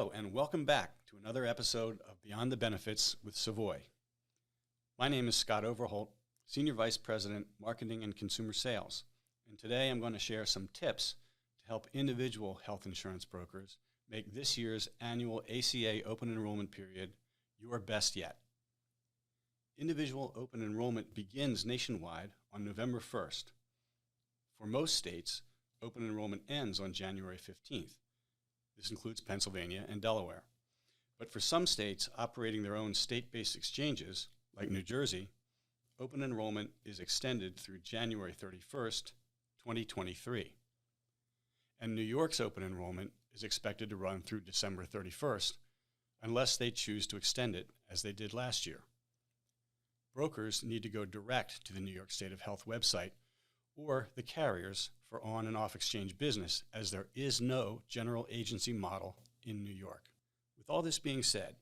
Hello, and welcome back to another episode of Beyond the Benefits with Savoy. My name is Scott Overholt, Senior Vice President, Marketing and Consumer Sales, and today I'm going to share some tips to help individual health insurance brokers make this year's annual ACA Open Enrollment period your best yet. Individual Open Enrollment begins nationwide on November 1st. For most states, Open Enrollment ends on January 15th. This includes Pennsylvania and Delaware. But for some states operating their own state-based exchanges, like New Jersey, Open Enrollment is extended through January 31st, 2023. And New York's Open Enrollment is expected to run through December 31st, unless they choose to extend it as they did last year. Brokers need to go direct to the New York State of Health website or the carriers for on and off exchange business, as there is no general agency model in New York. With all this being said,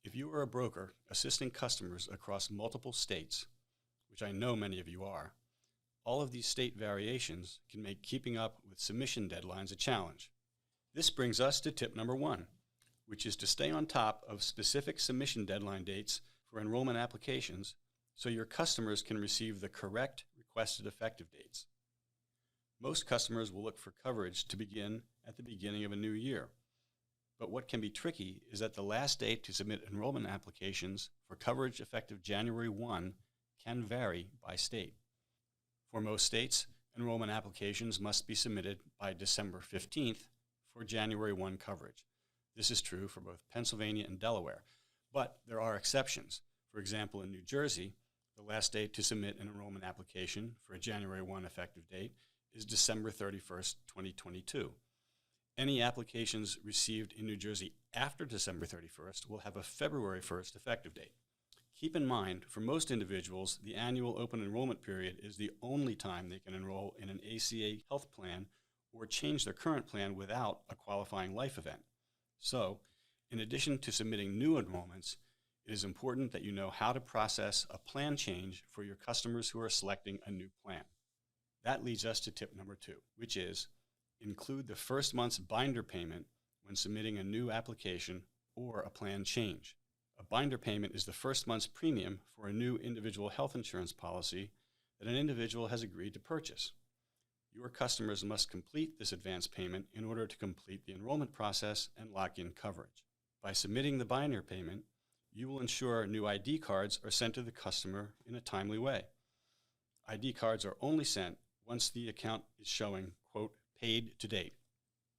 if you are a broker assisting customers across multiple states, which I know many of you are, all of these state variations can make keeping up with submission deadlines a challenge. This brings us to tip number 1, which is to stay on top of specific submission deadline dates for enrollment applications so your customers can receive the correct requested effective dates. Most customers will look for coverage to begin at the beginning of a new year. But what can be tricky is that the last date to submit enrollment applications for coverage effective January 1 can vary by state. For most states, enrollment applications must be submitted by December 15th for January 1 coverage. This is true for both Pennsylvania and Delaware, but there are exceptions. For example, in New Jersey, the last date to submit an enrollment application for a January 1 effective date is December 31st, 2022. Any applications received in New Jersey after December 31st will have a February 1st effective date. Keep in mind, for most individuals, the annual open enrollment period is the only time they can enroll in an ACA health plan or change their current plan without a qualifying life event. So, in addition to submitting new enrollments, it is important that you know how to process a plan change for your customers who are selecting a new plan. That leads us to tip number 2, which is include the first month's binder payment when submitting a new application or a plan change. A binder payment is the first month's premium for a new individual health insurance policy that an individual has agreed to purchase. Your customers must complete this advance payment in order to complete the enrollment process and lock in coverage. By submitting the binder payment, you will ensure new ID cards are sent to the customer in a timely way. ID cards are only sent once the account is showing, quote, paid to date.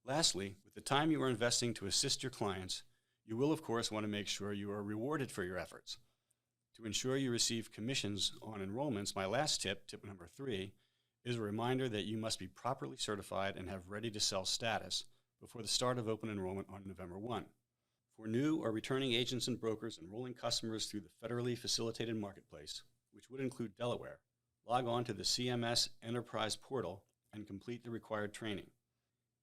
Lastly, with the time you are investing to assist your clients, you will of course want to make sure you are rewarded for your efforts. To ensure you receive commissions on enrollments, my last tip, tip number 3, is a reminder that you must be properly certified and have ready-to-sell status before the start of open enrollment on November 1. For new or returning agents and brokers enrolling customers through the federally facilitated marketplace, which would include Delaware, log on to the CMS Enterprise portal and complete the required training.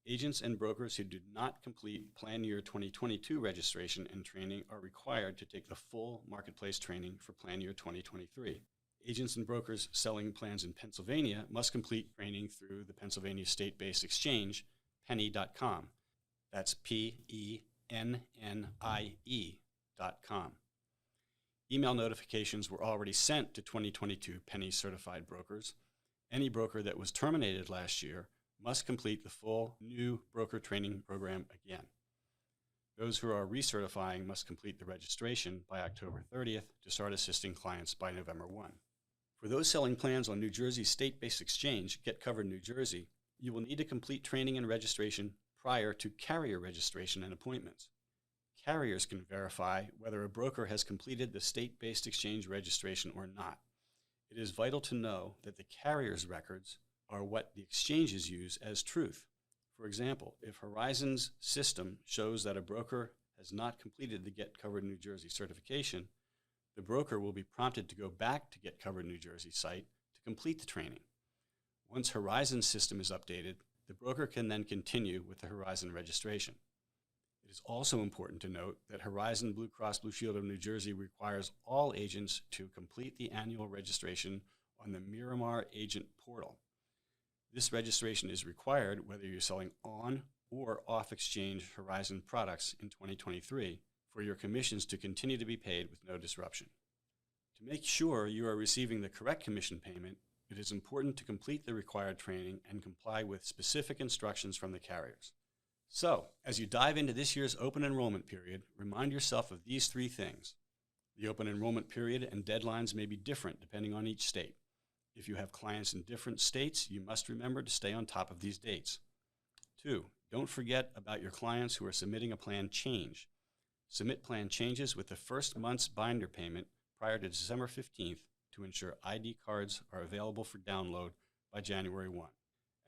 Agents and brokers who do not complete Plan Year 2022 registration and training are required to take the full marketplace training for Plan Year 2023. Agents and brokers selling plans in Pennsylvania must complete training through the Pennsylvania State-Based Exchange, pennie.com. That's PENNIE.com. Email notifications were already sent to 2022 Pennie certified brokers. Any broker that was terminated last year must complete the full new broker training program again. Those who are recertifying must complete the registration by October 30th to start assisting clients by November 1. For those selling plans on New Jersey's state-based exchange, Get Covered New Jersey, you will need to complete training and registration prior to carrier registration and appointments. Carriers can verify whether a broker has completed the state-based exchange registration or not. It is vital to know that the carrier's records are what the exchanges use as truth. For example, if Horizon's system shows that a broker has not completed the Get Covered New Jersey certification, the broker will be prompted to go back to Get Covered New Jersey site to complete the training. Once Horizon's system is updated, the broker can then continue with the Horizon registration. It is also important to note that Horizon Blue Cross Blue Shield of New Jersey requires all agents to complete the annual registration on the Miramar Agent Portal. This registration is required whether you're selling on or off-exchange Horizon products in 2023 for your commissions to continue to be paid with no disruption. To make sure you are receiving the correct commission payment, it is important to complete the required training and comply with specific instructions from the carriers. So, as you dive into this year's open enrollment period, remind yourself of these 3 things. The open enrollment period and deadlines may be different depending on each state. If you have clients in different states, you must remember to stay on top of these dates. 2, don't forget about your clients who are submitting a plan change. Submit plan changes with the first month's binder payment prior to December 15th to ensure ID cards are available for download by January 1.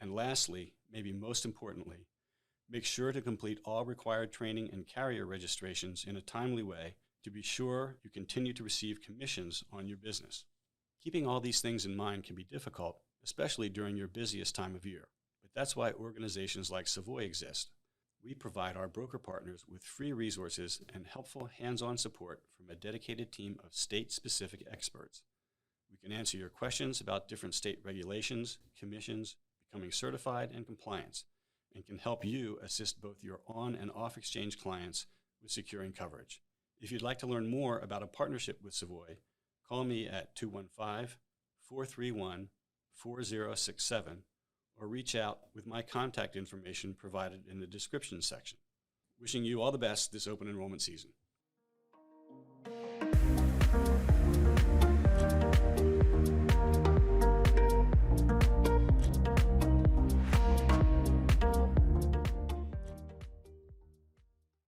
And lastly, maybe most importantly, make sure to complete all required training and carrier registrations in a timely way to be sure you continue to receive commissions on your business. Keeping all these things in mind can be difficult, especially during your busiest time of year, but that's why organizations like Savoy exist. We provide our broker partners with free resources and helpful hands-on support from a dedicated team of state-specific experts. We can answer your questions about different state regulations, commissions, becoming certified, and compliance, and can help you assist both your on- and off-exchange clients with securing coverage. If you'd like to learn more about a partnership with Savoy, call me at 215-431-4067 or reach out with my contact information provided in the description section. Wishing you all the best this open enrollment season.